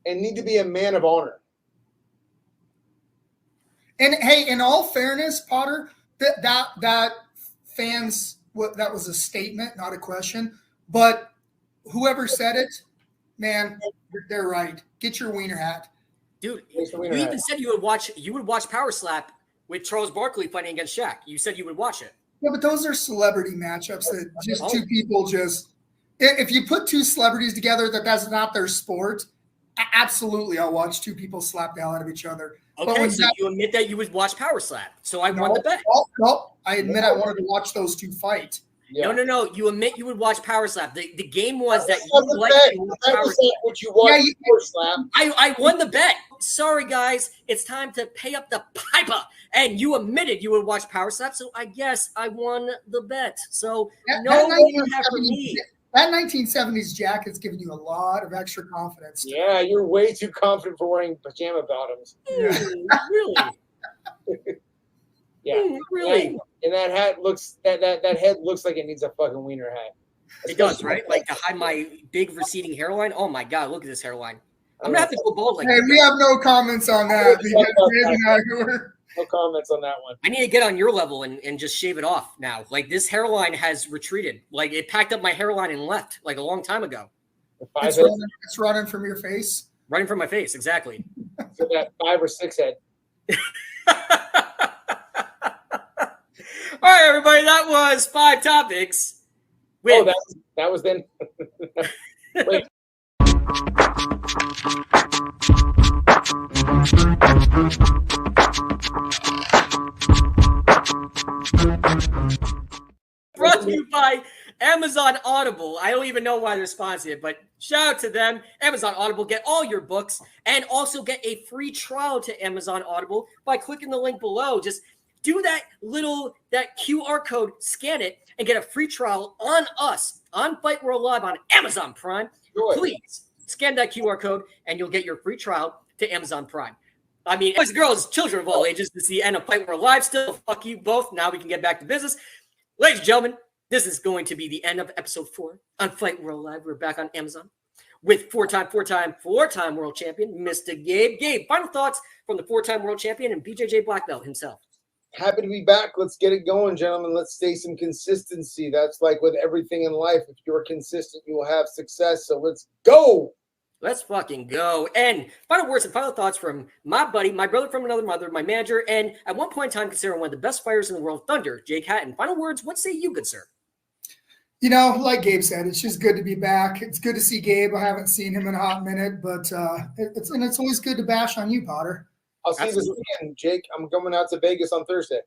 and need to be a man of honor. And hey, in all fairness, Potter, that fans, that was a statement, not a question. But whoever said it, man, they're right. Get your wiener hat, dude. You even said you would watch Power Slap with Charles Barkley fighting against Shaq. You said you would watch it. Yeah, but those are celebrity matchups that just two people just. If you put two celebrities together, that's not their sport. Absolutely, I'll watch two people slap the hell out of each other. Okay, so you admit that you would watch Power Slap. So I won the bet. No, I admit I wanted to watch those two fight. Yeah. No. You admit you would watch Power Slap. The game was that you liked Power Slap. Would you watch Power Slap? I won the bet. Sorry, guys. It's time to pay up the piper. And you admitted you would watch Power Slap, so I guess I won the bet. So no win for me. That 1970s jacket's giving you a lot of extra confidence. Yeah, you're way too confident for wearing pajama bottoms. Really? Yeah. Really? And that hat looks that head looks like it needs a fucking wiener hat. It does, right? Like to hide my big receding hairline. Oh my god, look at this hairline. I'm gonna have to go bald like we have no comments on that. No comments on that one. I need to get on your level and just shave it off now. Like this hairline has retreated. Like it packed up my hairline and left like a long time ago. It's running from your face. Running from my face, exactly. So that 5 or 6 head. All right, everybody, that was 5 topics. That was then. Wait. Brought to you by Amazon Audible. I don't even know why they're sponsored, but shout out to them. Amazon Audible, get all your books and also get a free trial to Amazon Audible by clicking the link below. Just do that QR code, scan it, and get a free trial on us, on Fight World Live on Amazon Prime. Sure. Please scan that QR code and you'll get your free trial to Amazon Prime. I mean, boys and girls, children of all ages, this is the end of Fight World Live. Still, fuck you both. Now we can get back to business. Ladies and gentlemen, this is going to be the end of episode 4 on Fight World Live. We're back on Amazon with four-time world champion, Mr. Gabe. Gabe, final thoughts from the 4-time world champion and BJJ black belt himself. happy to be back. Let's get it going, gentlemen. Let's stay some consistency. That's like with everything in life. If you're consistent, you will have success. So let's go. Let's fucking go. And final words and final thoughts from my buddy, my brother from another mother, my manager, and at one point in time considered one of the best fighters in the world, Thunder, Jake Hattan. Final words, what say you, good sir? You know, like Gabe said, it's just good to be back. It's good to see Gabe. I haven't seen him in a hot minute, but it's always good to bash on you, Potter. I'll see you this weekend, Jake. I'm coming out to Vegas on Thursday.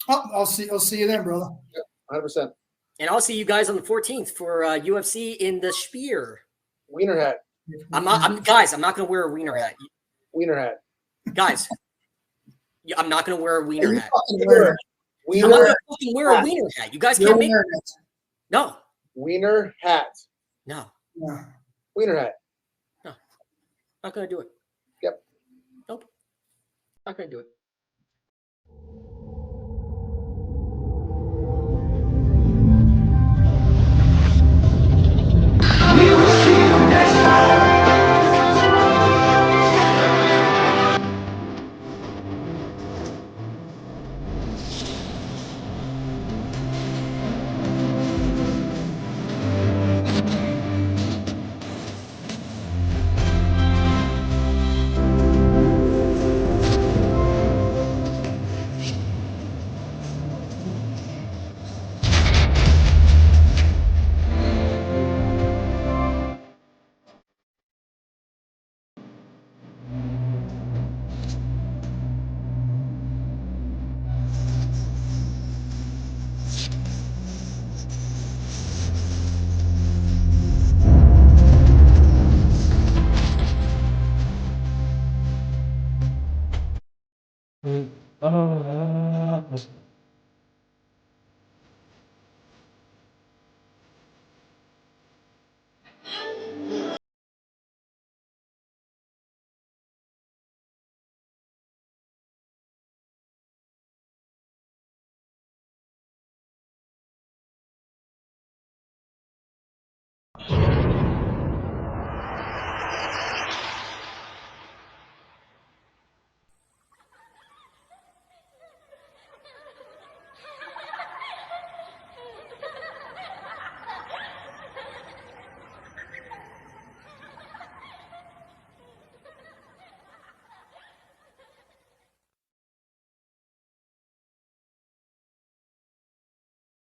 Oh, I'll see you then, brother. Yep, 100%. And I'll see you guys on the 14th for UFC in the Spear. Wiener hat. I'm not going to wear a wiener hat. Wiener hat. Guys, I'm not going to wear a wiener hat. I'm not Wiener going to fucking wear a wiener hat. You guys can't make it. No. Wiener hat. No. Wiener hat. No. Not going to do it. Yep. Nope. Not going to do it.